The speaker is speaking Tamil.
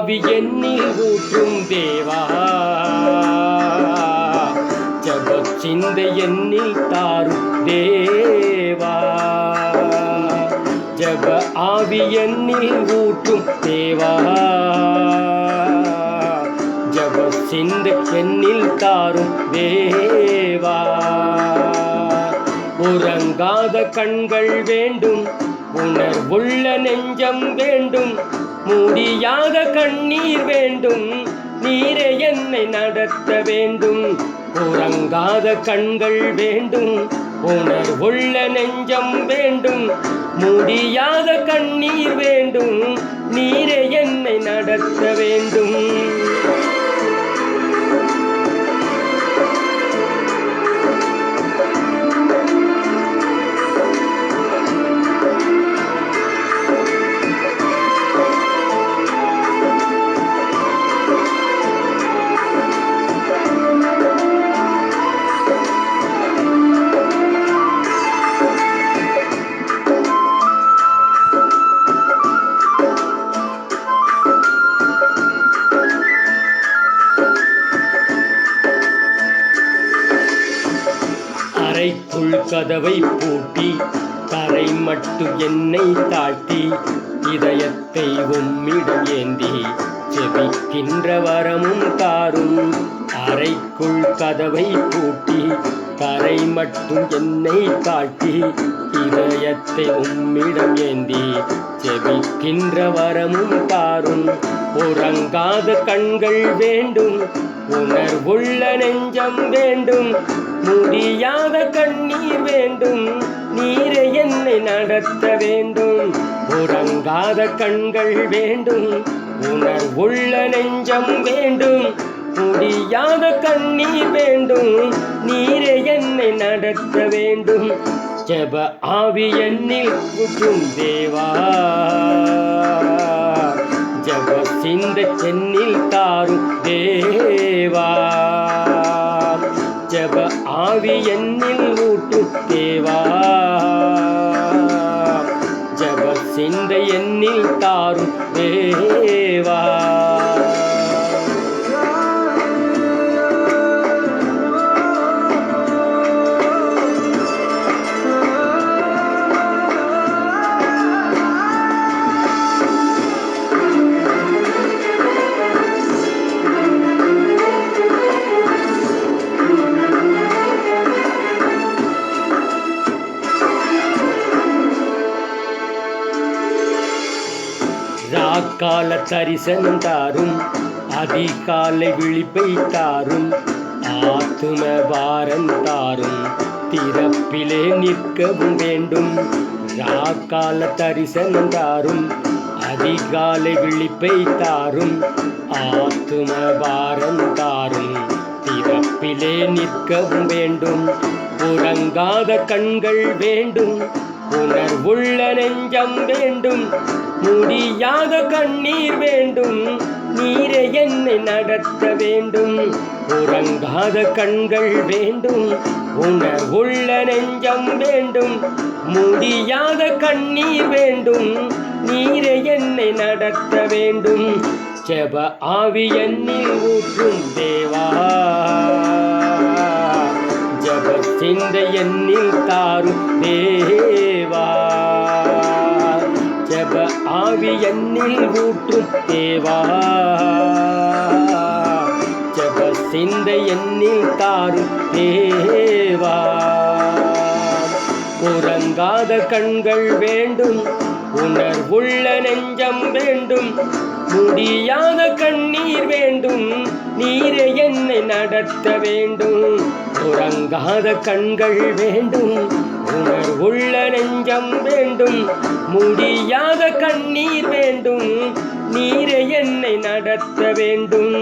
ஆவி என்னில் ஊற்றும் தேவா, ஜப சிந்தை என்னில் தாரும் தேவா, ஜப ஆவி என்னில் ஊற்றும் தேவா, ஜப சிந்தை என்னில் தாரும் தேவா. உறங்காத கண்கள் வேண்டும், உணர்வுள்ள நெஞ்சம் வேண்டும், முடியாத கண்ணீர் வேண்டும், நீரே என்னை நடத்த வேண்டும். உறங்காத கண்கள் வேண்டும், உணர்வுள்ள நெஞ்சம் வேண்டும், முடியாத கண்ணீர் வேண்டும், நீரே என்னை நடத்த வேண்டும். அறைக்குள் கதவை பூட்டி தரை மட்டு என்னை தாழ்த்தி, இதயத்தை உம்மிடம் ஏந்தி ஜெபிக்கின்ற வரமும் தாரும். அறைக்குள் கதவை பூட்டி தரை மட்டும் என்னை தாழ்த்தி, இதயத்தை உம்மிடம் ஏந்தி ஜெபிக்கின்ற வரமும் தாரும். உறங்காத கண்கள் வேண்டும், உணர்வுள்ள நெஞ்சம் வேண்டும், முடியாத கண்ணீர் வேண்டும், நீரே என்னை நடத்த வேண்டும். உறங்காத கண்கள் வேண்டும், உணர்வுள்ள நெஞ்சம் வேண்டும், முடியாத கண்ணீர் வேண்டும், நீரே என்னை நடத்த வேண்டும். ஜப ஆவி என்னில் ஊற்றும் தேவா, ஜப சிந்தை என்னில் தாரும் தேவா, ஜப ஆவி என்னில் ஊற்றும் தேவா, ஜப சிந்தை என்னில் தாரும் தேவா. ராக்கால தரிசனம் தாரும், அதிகாலை விழிப்பை தாரும், ஆத்தும பாரம் தாரும், திறப்பிலே நிற்கவும் வேண்டும். ராக்கால தரிசனம் தாரும், அதிகாலை விழிப்பை தாரும், ஆத்தும பாரம் தாரும், திறப்பிலே நிற்கவும் வேண்டும். உறங்காத கண்கள் வேண்டும், உணர்வுள்ள நெஞ்சம் வேண்டும், முடியாத கண்ணீர் வேண்டும், நீரே என்னை நடத்த வேண்டும். உறங்காத கண்கள் வேண்டும், உணர்வுள்ள நெஞ்சம் வேண்டும், முடியாத கண்ணீர் வேண்டும், நீரே என்னை நடத்த வேண்டும். ஜப ஆவி என்னில் ஊற்றும் தேவா, ஜப சிந்தை என்னில் தாரும் தேவா, ஜப ஆவி என்னில் ஊற்றும் தேவா, ஜப சிந்தை என்னில் தாரும் தேவா. உறங்காத கண்கள் வேண்டும், உணர்வுள்ள நெஞ்சம் வேண்டும், முடியாத கண்ணீர் வேண்டும், நீரே என்னை நடத்த வேண்டும். உறங்காத கண்கள் வேண்டும், உணர்வுள்ள நெஞ்சம் வேண்டும், முடியாத கண்ணீர் வேண்டும், நீரே என்னை நடத்த வேண்டும்.